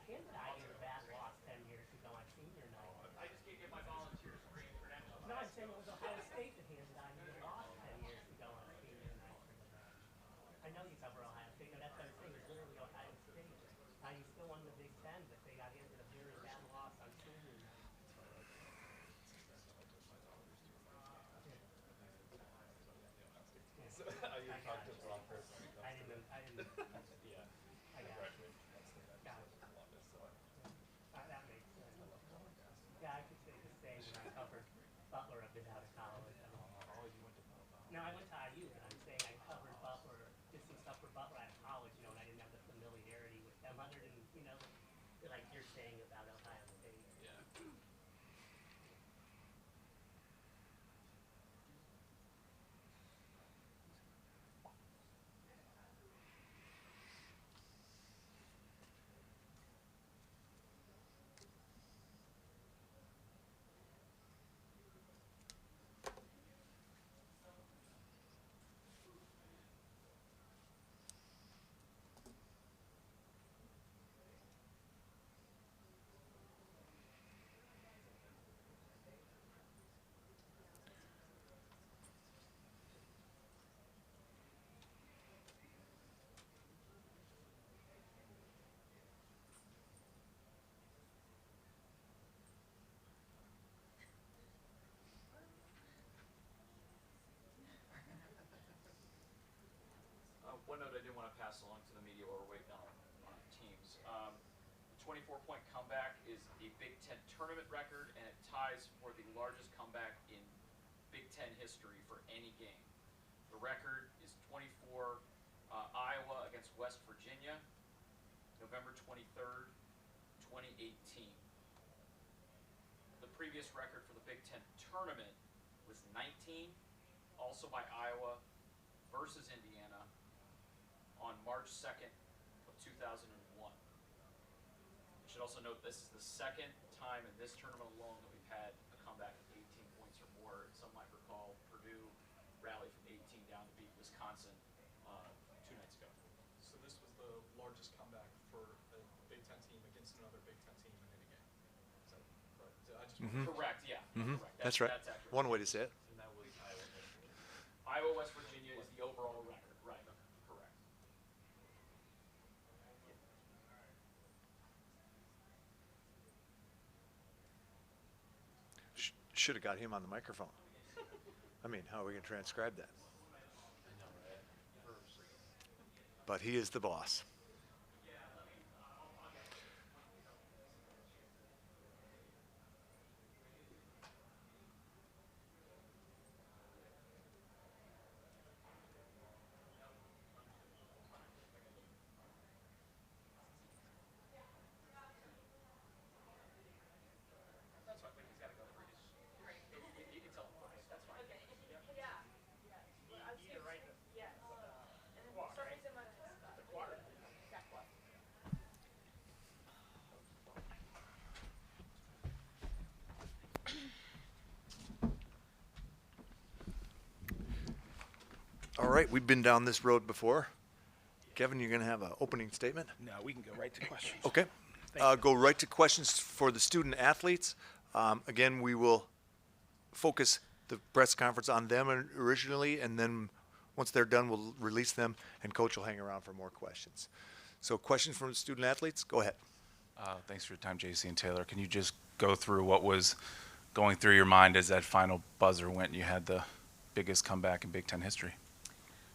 handed IU that loss 10 years ago on senior night. I just can't get my volunteers green credentials. No, I'm saying it was Ohio State that handed IU the loss 10 years ago on senior night for the men. I know you cover Ohio State. No, that's what I'm saying. It's literally Ohio State. IU still won the Big Ten, but they got handed a very bad loss on senior night. So you talked to the wrong person when it comes I to didn't. this. I didn't. Yeah. I I got it. graduated from Penn State Got actually it. in Columbus, so That makes sense. I love Columbus. Yeah, I could say the same when I covered Butler a bit out of college. I mean, Oh, you went to no, I went to IU, but I'm saying I covered Butler, did some stuff for Butler out of college, and I didn't have the familiarity with them other than, like you're saying about Ohio State. Yeah. One note I did want to pass along to the media while we're waiting on teams. The 24-point comeback is a Big Ten tournament record, and it ties for the largest comeback in Big Ten history for any game. The record is 24 Iowa against West Virginia, November 23rd, 2018. The previous record for the Big Ten tournament was 19, also by Iowa versus Indiana, on March 2nd of 2001. I should also note this is the second time in this tournament alone that we've had a comeback of 18 points or more. Some might recall Purdue rallied from 18 down to beat Wisconsin 2 nights ago. So this was the largest comeback for a Big Ten team against another Big Ten team in any game. Is that correct? I just Correct, yeah. Correct. That's right. That's accurate. One way to say it. And that was Iowa, West Virginia is the overall record. Right. Correct. Should have got him on the microphone. I mean, how are we going to transcribe that? But he is the boss. That's fine. He's got to go for his. You can tell him first. That's fine. Okay. Yeah. Either right. Yes. And then we'll start raising my The quarter. Yeah, what? All right, we've been down this road before. Kevin, you're going to have an opening statement? No, we can go right to questions. Okay. Go right to questions for the student athletes. Again, we will focus the press conference on them originally, and then once they're done, we'll release them, and Coach will hang around for more questions. So questions from the student athletes? Go ahead. Thanks for your time, JC and Taylor. Can you just go through what was going through your mind as that final buzzer went and you had the biggest comeback in Big Ten history?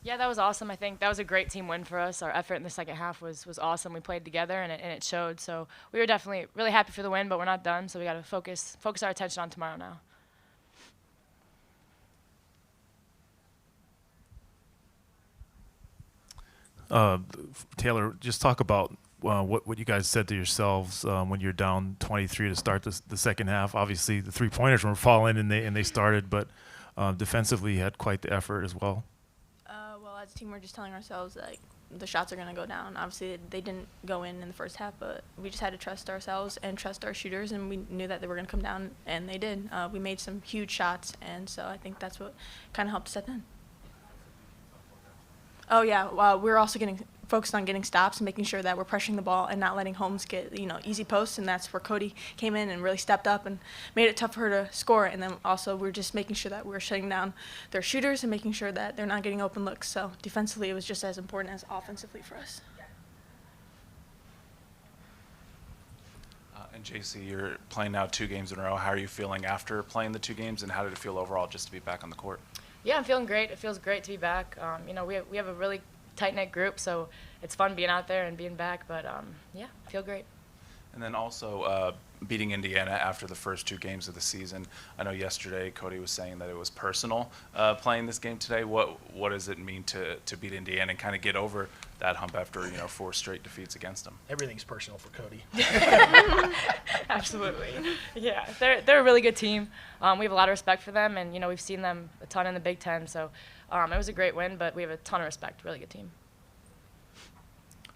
Yeah, that was awesome. I think that was a great team win for us. Our effort in the second half was awesome. We played together, and it showed. So we were definitely really happy for the win, but we're not done. So we got to focus our attention on tomorrow now. Taylor, just talk about what you guys said to yourselves when you're down 23 to start the second half. Obviously, the three-pointers were falling and they started, but defensively, you had quite the effort as well. Well, as a team, we're just telling ourselves like the shots are going to go down. Obviously, they didn't go in the first half, but we just had to trust ourselves and trust our shooters, and we knew that they were going to come down, and they did. We made some huge shots, and so I think that's what kind of helped us at the end. Oh, yeah. We were also getting focused on getting stops and making sure that we're pressuring the ball and not letting Holmes get, easy posts. And that's where Cody came in and really stepped up and made it tough for her to score. And then also we're just making sure that we're shutting down their shooters and making sure that they're not getting open looks. So defensively, it was just as important as offensively for us. And JC, you're playing now 2 games in a row. How are you feeling after playing the 2 games, and how did it feel overall just to be back on the court? Yeah, I'm feeling great. It feels great to be back. We have a really tight-knit group, so it's fun being out there and being back. But, yeah, I feel great. And then also beating Indiana after the first 2 games of the season. I know yesterday Cody was saying that it was personal playing this game today. What does it mean to beat Indiana and kind of get over that hump after 4 straight defeats against them? Everything's personal for Cody. Absolutely. Yeah, they're a really good team. We have a lot of respect for them, and we've seen them a ton in the Big Ten. So it was a great win, but we have a ton of respect. Really good team.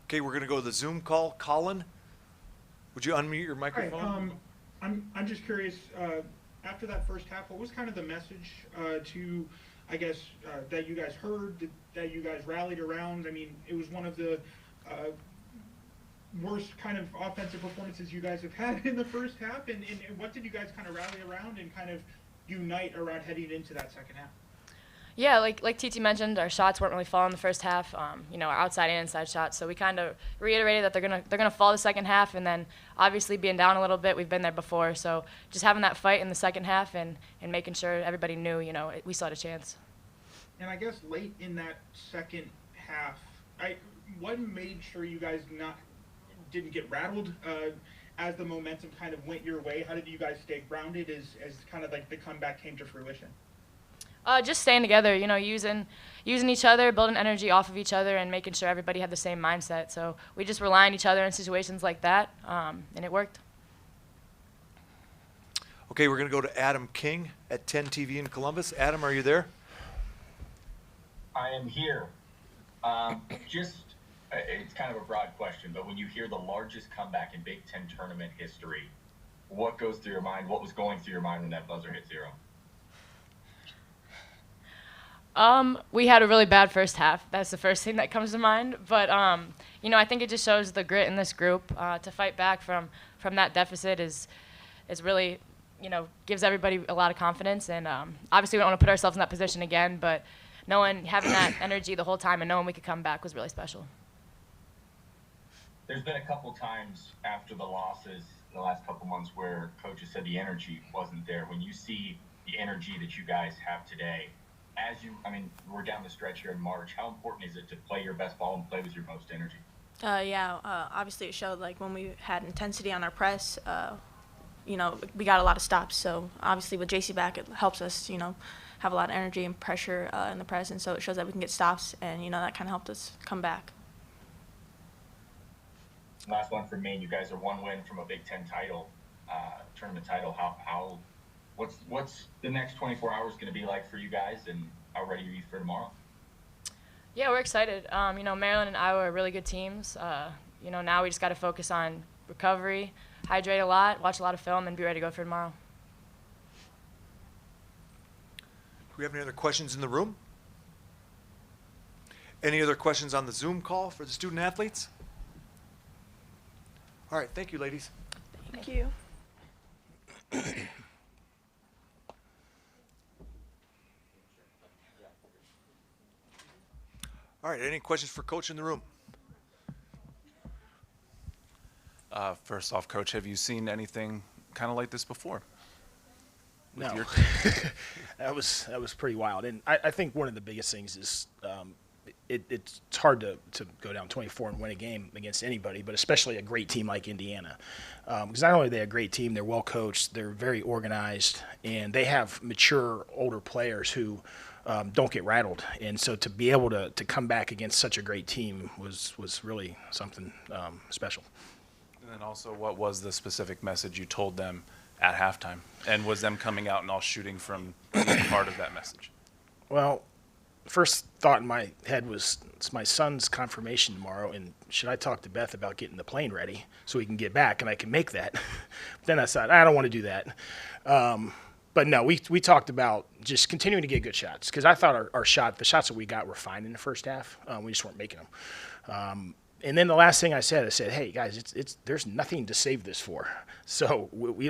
Okay, we're going to go to the Zoom call. Colin, would you unmute your Hi, microphone? I'm just curious, after that first half, what was kind of the message to, I guess, that you guys heard, that you guys rallied around? I mean, it was one of the worst kind of offensive performances you guys have had in the first half, and what did you guys kind of rally around and kind of unite around heading into that second half? Yeah, like TT mentioned, our shots weren't really falling the first half. Our outside and inside shots. So we kind of reiterated that they're gonna fall the second half, and then obviously being down a little bit, we've been there before. So just having that fight in the second half and making sure everybody knew, we still had a chance. And I guess late in that second half, what made sure you guys didn't get rattled as the momentum kind of went your way? How did you guys stay grounded as kind of like the comeback came to fruition? Just staying together, using each other, building energy off of each other, and making sure everybody had the same mindset. So we just rely on each other in situations like that, and it worked. Okay, we're going to go to Adam King at 10 TV in Columbus. Adam, are you there? I am here. It's kind of a broad question, but when you hear the largest comeback in Big Ten tournament history, what goes through your mind? What was going through your mind when that buzzer hit 0? We had a really bad first half. That's the first thing that comes to mind. But, I think it just shows the grit in this group. To fight back from that deficit is really, gives everybody a lot of confidence. And obviously we don't want to put ourselves in that position again, but having that energy the whole time and knowing we could come back was really special. There's been a couple times after the losses in the last couple months where coaches said the energy wasn't there. When you see the energy that you guys have today, we're down the stretch here in March. How important is it to play your best ball and play with your most energy? Obviously it showed, like, when we had intensity on our press, we got a lot of stops. So obviously with JC back, it helps us, have a lot of energy and pressure in the press. And so it shows that we can get stops, and, that kind of helped us come back. Last one for me. You guys are 1 win from a Big Ten title, tournament title. What's the next 24 hours going to be like for you guys, and how ready are you for tomorrow? Yeah, we're excited. Maryland and Iowa are really good teams. Now we just got to focus on recovery, hydrate a lot, watch a lot of film, and be ready to go for tomorrow. Do we have any other questions in the room? Any other questions on the Zoom call for the student athletes? All right, thank you, ladies. Thank you. All right, any questions for Coach in the room? First off, Coach, have you seen anything kind of like this before? No. That was pretty wild. And I think one of the biggest things is it's hard to go down 24 and win a game against anybody, but especially a great team like Indiana. Because not only are they a great team, they're well coached, they're very organized, and they have mature, older players who don't get rattled. And so to be able to come back against such a great team was really something special. And then also, what was the specific message you told them at halftime? And was them coming out and all shooting from being part of that message? Well, first thought in my head was, it's my son's confirmation tomorrow, and should I talk to Beth about getting the plane ready so we can get back and I can make that? But then I thought, I don't want to do that. But no, we talked about just continuing to get good shots because I thought the shots that we got were fine in the first half. We just weren't making them. And then the last thing I said, hey guys, there's nothing to save this for. So we're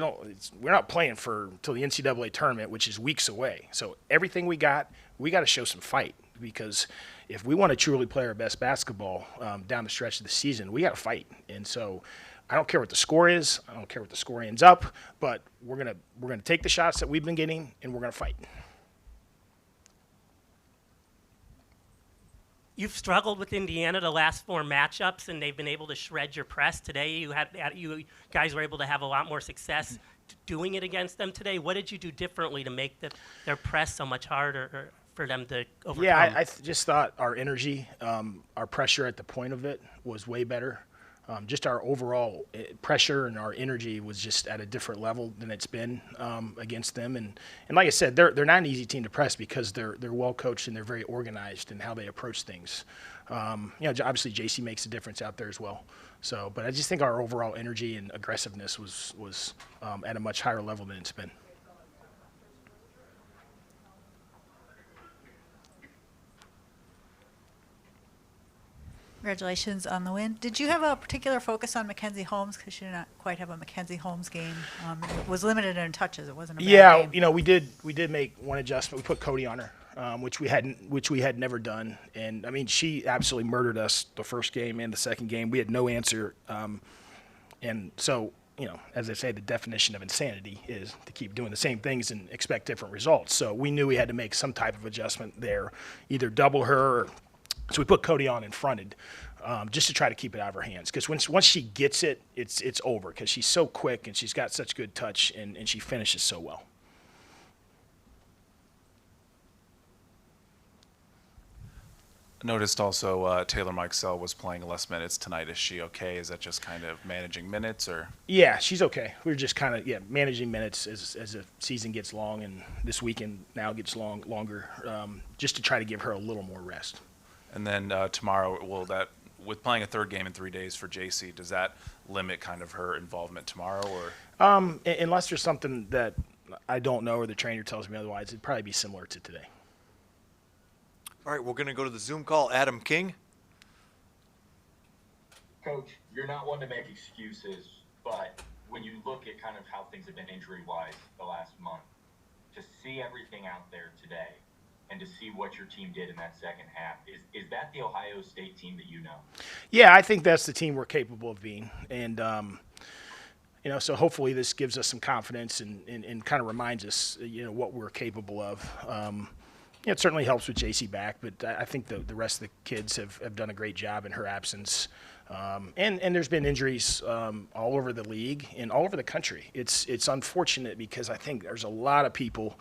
not playing till the NCAA tournament, which is weeks away. So everything we got to show some fight because if we want to truly play our best basketball down the stretch of the season, we got to fight. And so I don't care what the score is, I don't care what the score ends up, but we're gonna take the shots that we've been getting and we're gonna fight. You've struggled with Indiana the last 4 matchups, and they've been able to shred your press. Today, you guys were able to have a lot more success doing it against them today. What did you do differently to make their press so much harder for them to overcome? Yeah, I just thought our energy, our pressure at the point of it was way better. Just our overall pressure and our energy was just at a different level than it's been against them. And like I said, they're not an easy team to press because they're well coached and they're very organized in how they approach things. Obviously JC makes a difference out there as well. So, but I just think our overall energy and aggressiveness was at a much higher level than it's been. Congratulations on the win. Did you have a particular focus on Mackenzie Holmes? Because you did not quite have a Mackenzie Holmes game. It was limited in touches. It wasn't a bad game. We did make one adjustment. We put Cody on her, which we had never done. And I mean, she absolutely murdered us the first game and the second game. We had no answer. And so, as I say, the definition of insanity is to keep doing the same things and expect different results. So we knew we had to make some type of adjustment there, either double her. So we put Cody on and fronted just to try to keep it out of her hands. Because once she gets it, it's over because she's so quick and she's got such good touch and she finishes so well. Noticed also Taylor Mikesell was playing less minutes tonight. Is she okay? Is that just kind of managing minutes or? Yeah, she's okay. We're just kind of managing minutes as the season gets long and this weekend now gets longer just to try to give her a little more rest. And then tomorrow, with playing a third game in 3 days for JC, does that limit kind of her involvement tomorrow, or? Unless there's something that I don't know or the trainer tells me otherwise, it'd probably be similar to today. All right, we're going to go to the Zoom call. Adam King. Coach, you're not one to make excuses, but when you look at kind of how things have been injury-wise the last month, to see everything out there today, and to see what your team did in that second half, is that the Ohio State team that you know? Yeah, I think that's the team we're capable of being. And, so hopefully this gives us some confidence and kind of reminds us, what we're capable of. It certainly helps with JC back, but I think the rest of the kids have done a great job in her absence. And there's been injuries all over the league and all over the country. It's unfortunate because I think there's a lot of people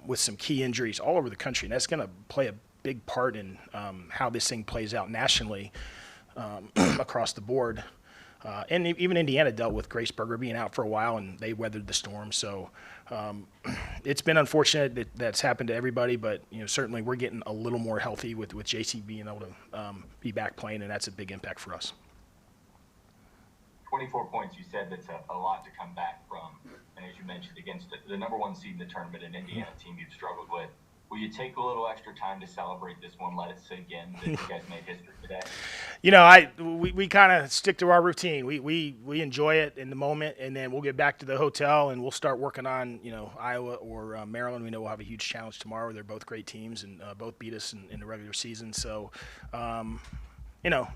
with some key injuries all over the country, and that's going to play a big part in how this thing plays out nationally across the board. And even Indiana dealt with Grace Berger being out for a while, and they weathered the storm. So it's been unfortunate that's happened to everybody, but certainly we're getting a little more healthy with JC being able to be back playing, and that's a big impact for us. 24 points, you said that's a lot to come back from. And as you mentioned, against the number one seed in the tournament, an Indiana team you've struggled with. Will you take a little extra time to celebrate this one, let it sink in that you guys made history today? We kind of stick to our routine. We enjoy it in the moment, and then we'll get back to the hotel and we'll start working on, Iowa or Maryland. We know we'll have a huge challenge tomorrow. They're both great teams and both beat us in the regular season. So,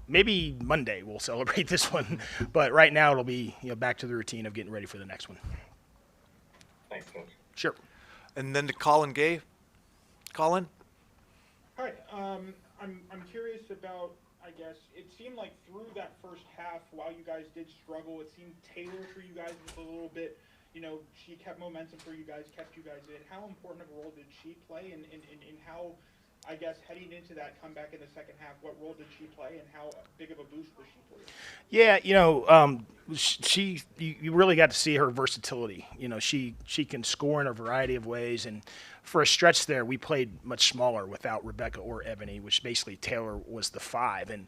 maybe Monday we'll celebrate this one, but right now it'll be, back to the routine of getting ready for the next one. Thanks, Coach. Sure. And then to Colin Gay. Colin? Hi. I'm curious about, I guess, it seemed like through that first half, while you guys did struggle, it seemed Taylor for you guys was a little bit, she kept momentum for you guys, kept you guys in. How important of a role did she play and how, I guess, heading into that comeback in the second half, what role did she play and how big of a boost was she for you? Yeah, you really got to see her versatility. She can score in a variety of ways, and for a stretch there, we played much smaller without Rebecca or Ebony, which basically Taylor was the 5, and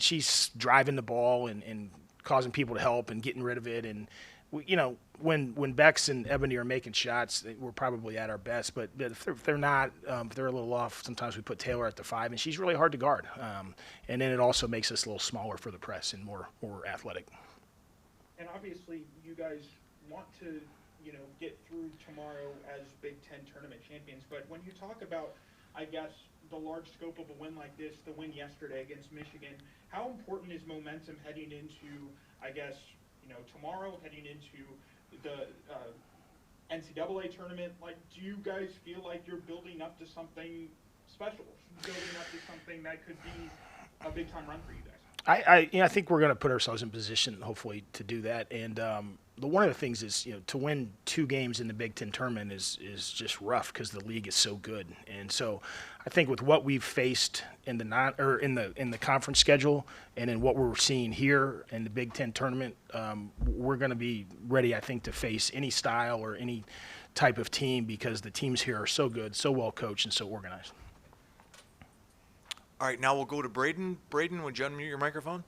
she's driving the ball and causing people to help and getting rid of it, and when Bex and Ebony are making shots, we're probably at our best. But if they're not, if they're a little off, sometimes we put Taylor at the 5, and she's really hard to guard. And then it also makes us a little smaller for the press and more athletic. And obviously, you guys want to, get through tomorrow as Big Ten tournament champions. But when you talk about, I guess, the large scope of a win like this, the win yesterday against Michigan, how important is momentum heading into, I guess, tomorrow, heading into the NCAA tournament? Like, do you guys feel like you're building up to something special, building up to something that could be a big-time run for you guys? I think we're going to put ourselves in position, hopefully, to do that. And one of the things is, to win 2 games in the Big Ten tournament is just rough because the league is so good. And so, I think with what we've faced in the conference schedule and in what we're seeing here in the Big Ten tournament, we're going to be ready, I think, to face any style or any type of team because the teams here are so good, so well coached, and so organized. All right, now we'll go to Braden. Braden, would you unmute your microphone?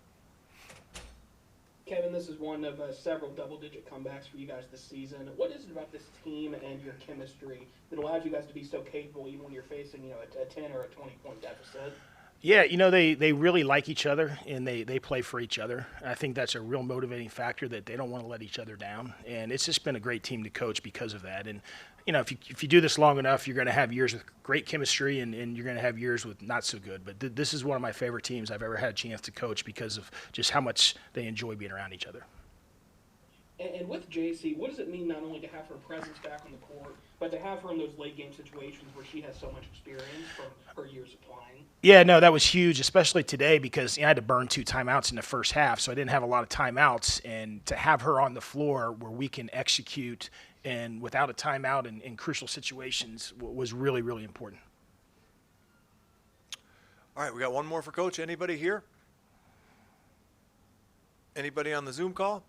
Kevin, this is one of several double-digit comebacks for you guys this season. What is it about this team and your chemistry that allows you guys to be so capable even when you're facing, a 10 or a 20-point deficit? Yeah, they really like each other, and they play for each other. I think that's a real motivating factor that they don't want to let each other down. And it's just been a great team to coach because of that. And, if you do this long enough, you're going to have years with great chemistry and you're going to have years with not so good. But this is one of my favorite teams I've ever had a chance to coach because of just how much they enjoy being around each other. And with JC, what does it mean not only to have her presence back on the court, but to have her in those late-game situations where she has so much experience from her years of playing? Yeah, no, that was huge, especially today because I had to burn 2 timeouts in the first half, so I didn't have a lot of timeouts. And to have her on the floor where we can execute and without a timeout in crucial situations was really, really important. All right, we got one more for Coach. Anybody here? Anybody on the Zoom call?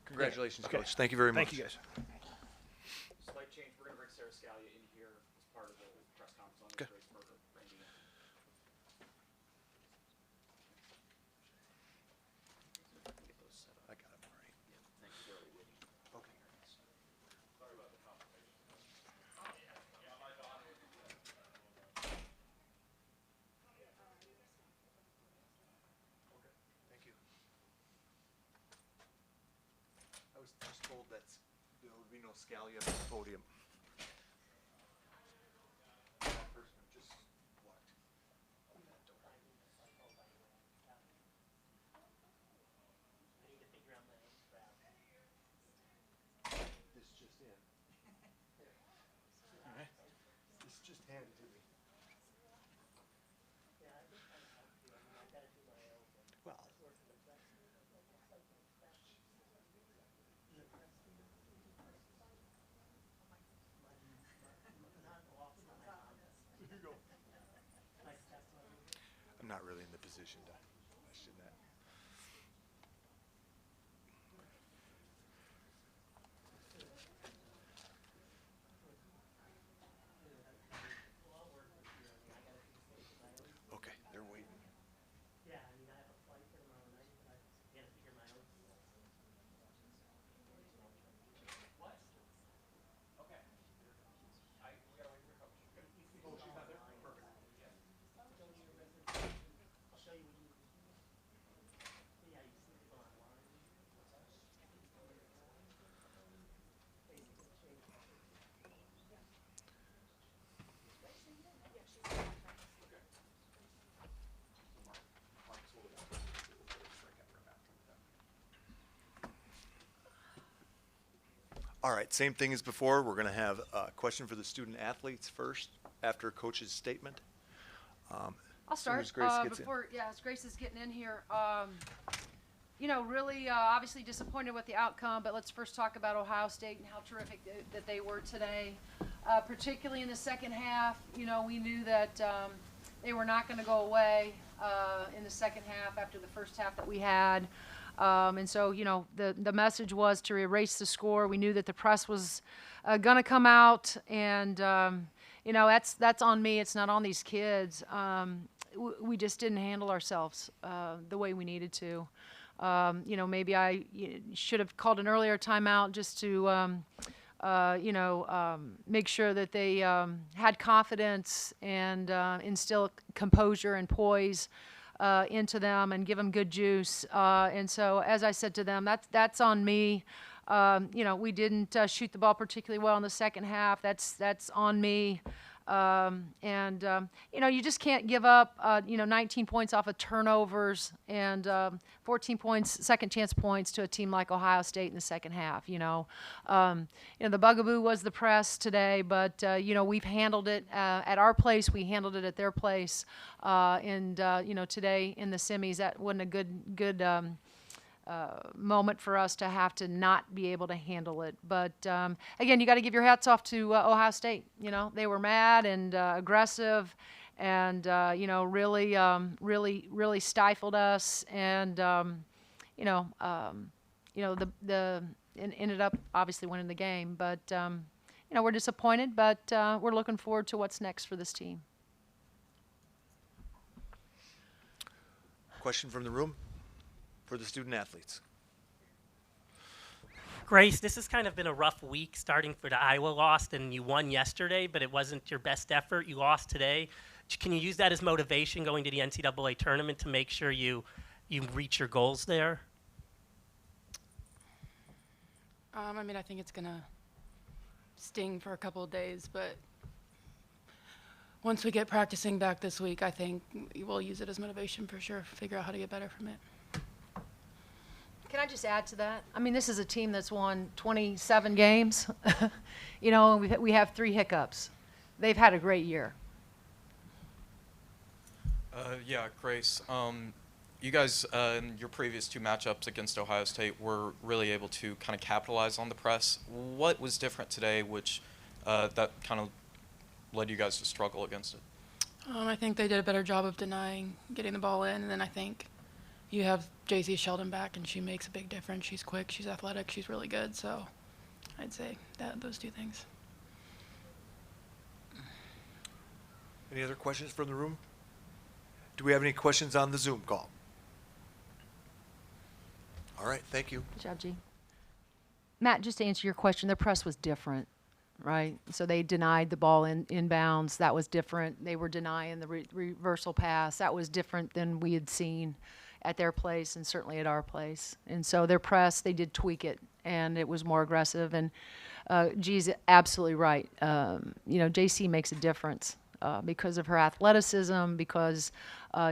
Congratulations, Okay. Coach. Thank you very much. Thank you, guys. Slight change. We're going to bring Sarah Scalia in here as part of the press conference on Okay. this race murder. Randy. I got it all right. Thank you, Barry Whitney. Okay. Sorry about the complication. Thank you. I was just told that there would be no Scalia on the podium. That person just walked in that door. I need to figure out my own crap. This just in. All right. This just handed to me. Yeah, I think I'm out too. I mean, I gotta do my own. Well, Working with that. I'm not really in the position to question that. Okay, they're waiting. Yeah, I mean, I have a flight for tomorrow night, but I gotta figure my own. What? Okay. We got to wait for Coach. Good. Oh, she's not there? Perfect. Yeah. I'll show you when you. Yeah, you see people online. Facebook change. All right, same thing as before. We're going to have a question for the student athletes first, after Coach's statement. I'll start. As Grace gets in. As Grace is getting in here, really obviously disappointed with the outcome, but let's first talk about Ohio State and how terrific that they were today. Particularly in the second half, we knew that they were not going to go away in the second half after the first half that we had. And so, the message was to erase the score. We knew that the press was going to come out, and, that's on me. It's not on these kids. We just didn't handle ourselves the way we needed to. Maybe I should have called an earlier timeout just to, make sure that they had confidence and instill composure and poise into them and give them good juice. And so, as I said to them, that's on me. We didn't shoot the ball particularly well in the second half. That's on me. You just can't give up, 19 points off of turnovers and 14 points, second chance points to a team like Ohio State in the second half. The bugaboo was the press today, but we've handled it at our place. We handled it at their place, today in the semis, that wasn't a good moment for us to have to not be able to handle it. But again, you got to give your hats off to Ohio State. They were mad and aggressive, and really stifled us. And ended up obviously winning the game. But we're disappointed, but we're looking forward to what's next for this team. Question from the room for the student athletes. Grace, this has kind of been a rough week starting for the Iowa loss, and you won yesterday, but it wasn't your best effort. You lost today. Can you use that as motivation going to the NCAA tournament to make sure you reach your goals there? I think it's going to sting for a couple of days, but once we get practicing back this week, I think we'll use it as motivation for sure, figure out how to get better from it. Can I just add to that? This is a team that's won 27 games. We have 3 hiccups. They've had a great year. Grace. You guys, in your previous 2 matchups against Ohio State, were really able to kind of capitalize on the press. What was different today, which that kind of led you guys to struggle against it? I think they did a better job of denying getting the ball in, and then I think you have J.C. Sheldon back, and she makes a big difference. She's quick, she's athletic, she's really good. So I'd say those 2 things. Any other questions from the room? Do we have any questions on the Zoom call? All right, thank you. Good job, G. Matt, just to answer your question, their press was different, right? So they denied the ball inbounds. That was different. They were denying the reversal pass. That was different than we had seen at their place and certainly at our place. And so their press, they did tweak it, and it was more aggressive. And G's absolutely right. JC makes a difference because of her athleticism, because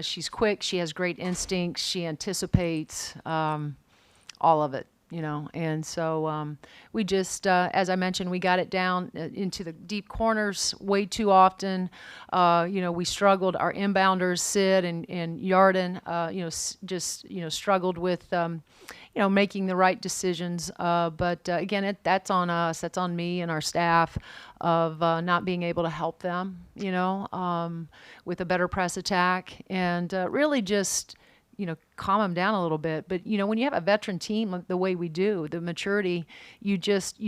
she's quick, she has great instincts, she anticipates all of it. And so we just, as I mentioned, we got it down into the deep corners way too often. We struggled. Our inbounders, Sid and Yarden, struggled with, making the right decisions. But again, that's on us. That's on me and our staff of not being able to help them, with a better press attack, and really just calm them down a little bit. But, when you have a veteran team the way we do, the maturity, you just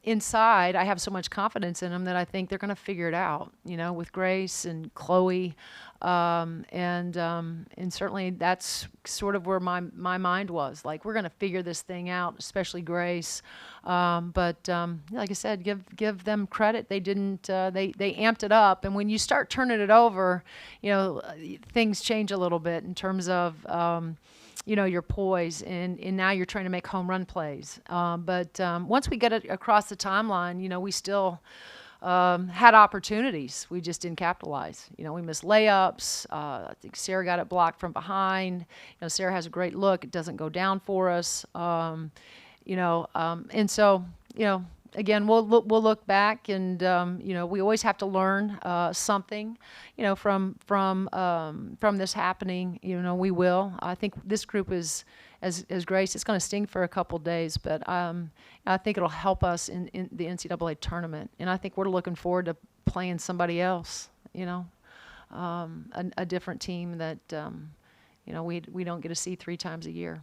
inside, I have so much confidence in them that I think they're going to figure it out, with Grace and Chloe. And certainly that's sort of where my mind was. Like, we're going to figure this thing out, especially Grace. But like I said, give them credit. They didn't, they amped it up. And when you start turning it over, things change a little bit in terms of, your poise, and now you're trying to make home run plays. But once we get it across the timeline, we still had opportunities. We just didn't capitalize. We missed layups. I think Sarah got it blocked from behind. Sarah has a great look. It doesn't go down for us. And so, again, we'll look back, and we always have to learn something, from this happening. We will. I think this group is, as Grace, it's going to sting for a couple days, but I think it'll help us in the NCAA tournament, and I think we're looking forward to playing somebody else. A different team that we don't get to see 3 times a year.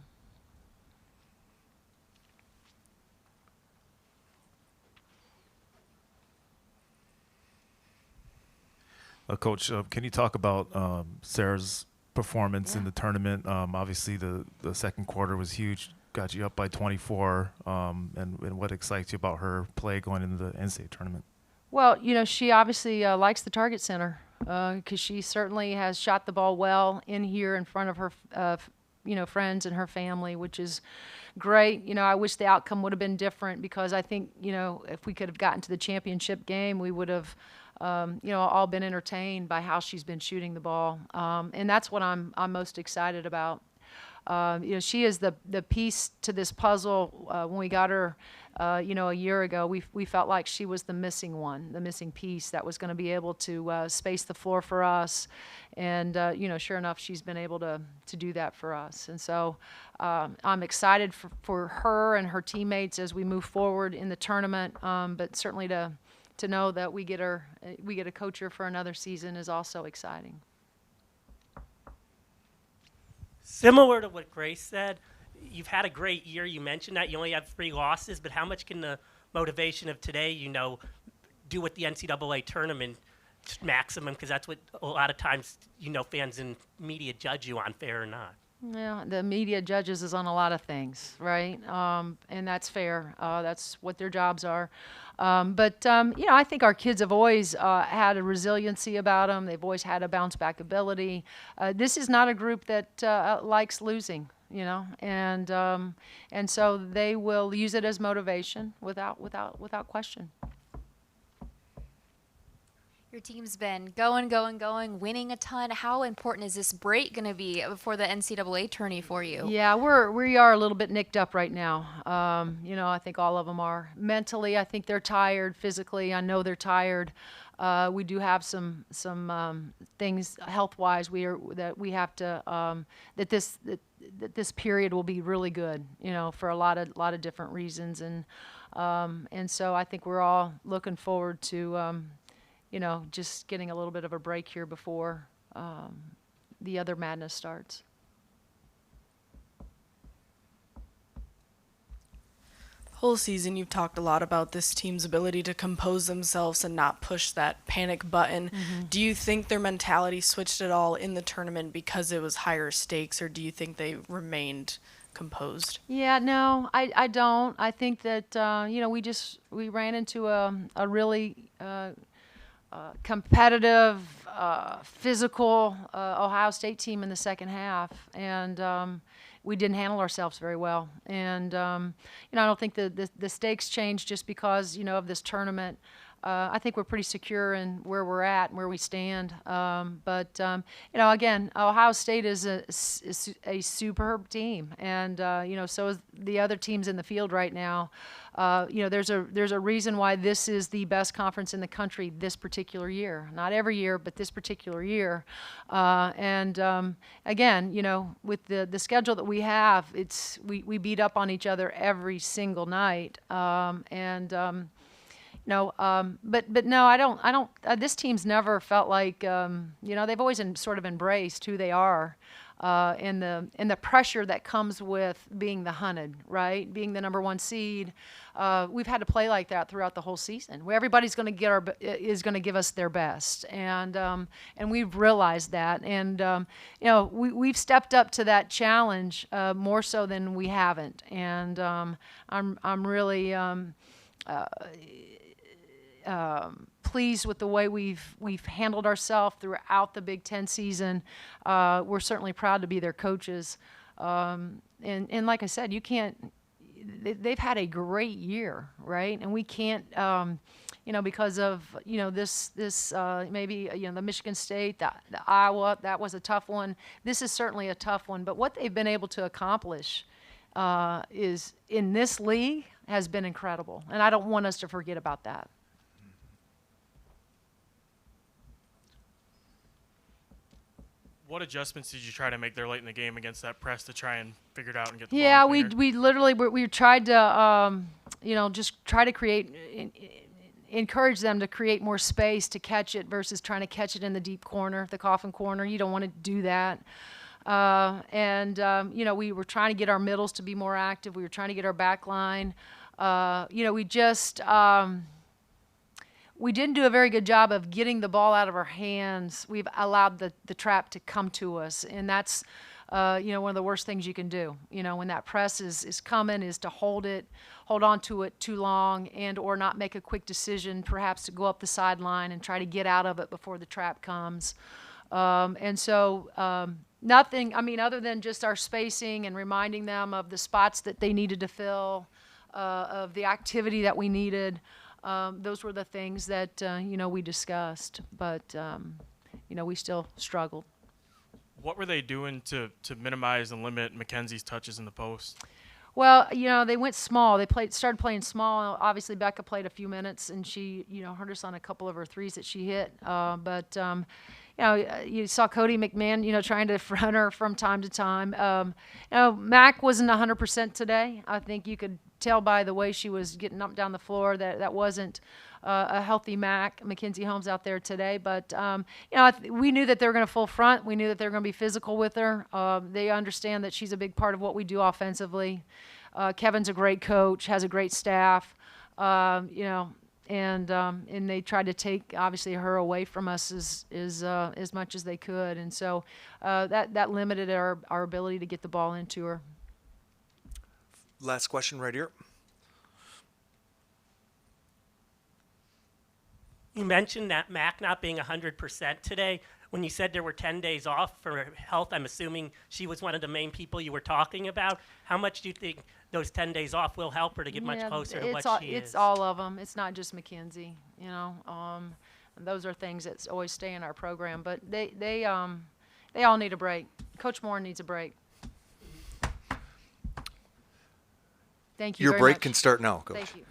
Coach, can you talk about Sarah's performance in the tournament. Obviously, the second quarter was huge, got you up by 24. And what excites you about her play going into the NCAA tournament? Well, she obviously likes the target center because she certainly has shot the ball well in here in front of her, friends and her family, which is great. I wish the outcome would have been different because I think, if we could have gotten to the championship game, we would have, all been entertained by how she's been shooting the ball. And that's what I'm most excited about. She is the piece to this puzzle. When we got her, a year ago, we felt like she was the missing piece that was going to be able to space the floor for us. And, sure enough, she's been able to do that for us. And so I'm excited for her and her teammates as we move forward in the tournament, but certainly to know that we get to coach her for another season is also exciting. Similar to what Grace said, you've had a great year. You mentioned that you only have 3 losses, but how much can the motivation of today, do with the NCAA tournament maximum? Because that's what a lot of times, fans and media judge you on, fair or not. Yeah, the media judges us on a lot of things, right? And that's fair. That's what their jobs are. But I think our kids have always had a resiliency about them. They've always had a bounce back ability. This is not a group that likes losing, and so they will use it as motivation without question. Your team's been going, winning a ton. How important is this break going to be before the NCAA tourney for you? Yeah, we are a little bit nicked up right now. I think all of them are. Mentally, I think they're tired. Physically, I know they're tired. We do have some things health-wise that we have to that this period will be really good, for a lot of different reasons, and so I think we're all looking forward to. Just getting a little bit of a break here before the other madness starts. Whole season you've talked a lot about this team's ability to compose themselves and not push that panic button. Mm-hmm. Do you think their mentality switched at all in the tournament because it was higher stakes, or do you think they remained composed? Yeah, no, I don't. I think that we ran into a really competitive, physical Ohio State team in the second half, and we didn't handle ourselves very well. And I don't think the stakes changed just because of this tournament. I think we're pretty secure in where we're at and where we stand. But again, Ohio State is a superb team, and so is the other teams in the field right now. There's a reason why this is the best conference in the country this particular year. Not every year, but this particular year. Again, with the schedule that we have, we beat up on each other every single night. But no, I don't. This team's never felt like, they've always sort of embraced who they are, and the pressure that comes with being the hunted, right? Being the number 1 seed. We've had to play like that throughout the whole season, where everybody's going to is going to give us their best, and we've realized that, and we've stepped up to that challenge more so than we haven't, and I'm really. Pleased with the way we've handled ourselves throughout the Big Ten season. We're certainly proud to be their coaches, and like I said, they've had a great year, right? And we can't, because of this maybe the Michigan State, the Iowa, that was a tough one. This is certainly a tough one, but what they've been able to accomplish is in this league has been incredible, and I don't want us to forget about that. What adjustments did you try to make there late in the game against that press to try and figure it out and get the ball? Yeah, we literally we tried to just try to encourage them to create more space to catch it versus trying to catch it in the deep corner, the coffin corner. You don't want to do that. We were trying to get our middles to be more active. We were trying to get our back line. we didn't do a very good job of getting the ball out of our hands. We've allowed the trap to come to us, and that's one of the worst things you can do. When that press is coming, is to hold on to it too long, and or not make a quick decision, perhaps to go up the sideline and try to get out of it before the trap comes. Nothing, other than just our spacing and reminding them of the spots that they needed to fill, of the activity that we needed. Those were the things that, we discussed, but, we still struggled. What were they doing to minimize and limit Mackenzie's touches in the post? Well, they went small. They started playing small. Obviously, Becca played a few minutes, and she, hurt us on a couple of her threes that she hit. You saw Cody McMahon, trying to front her from time to time. Mac wasn't 100% today. I think you could tell by the way she was getting up down the floor that wasn't a healthy Mackenzie Holmes out there today. But, we knew that they were going to full front. We knew that they were going to be physical with her. They understand that she's a big part of what we do offensively. Kevin's a great coach, has a great staff, and they tried to take, obviously, her away from us as much as they could. And so that limited our ability to get the ball into her. Last question right here. You mentioned that Mac not being 100% today. When you said there were 10 days off for health, I'm assuming she was one of the main people you were talking about. How much do you think those 10 days off will help her to get much closer to what she is? It's all of them. It's not just Mackenzie, those are things that always stay in our program. But they all need a break. Coach Moore needs a break. Thank you Your very break much. can start now, Coach. Thank you.